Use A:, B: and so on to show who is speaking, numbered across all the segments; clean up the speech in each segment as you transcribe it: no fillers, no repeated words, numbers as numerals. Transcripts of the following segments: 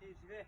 A: j'y vais.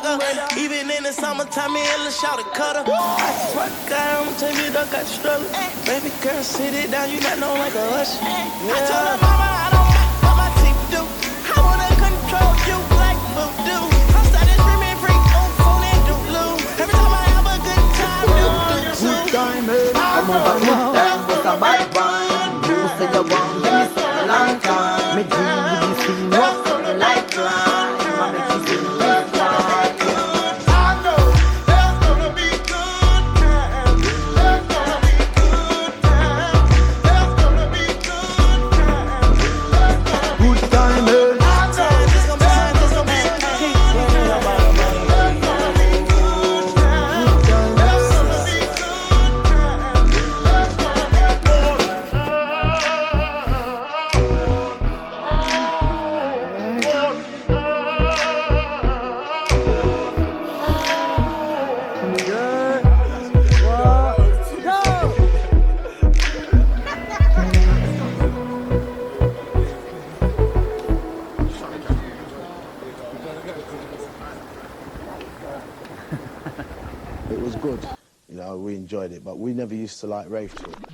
A: burger. Even in the summertime, me and Lil' Shawty cutter. I swear to God, I'ma take me duck got the struggle. Baby girl, sit it down, you not know like a hush. I told her mama I don't like what my teeth do. I wanna control you like voodoo. I started screaming freak on phone and do loo. Every time I have a good time, do.
B: Good time, come over, good time, was a bad one. You say you want me for a long time. Me dream with this thing, was something like that. I make you sing this song.
C: I know there's gonna be good times. There's gonna be good times. There's gonna be good times.
B: Good time,
D: It was good, you know, we enjoyed it, but we never used to like rave talk.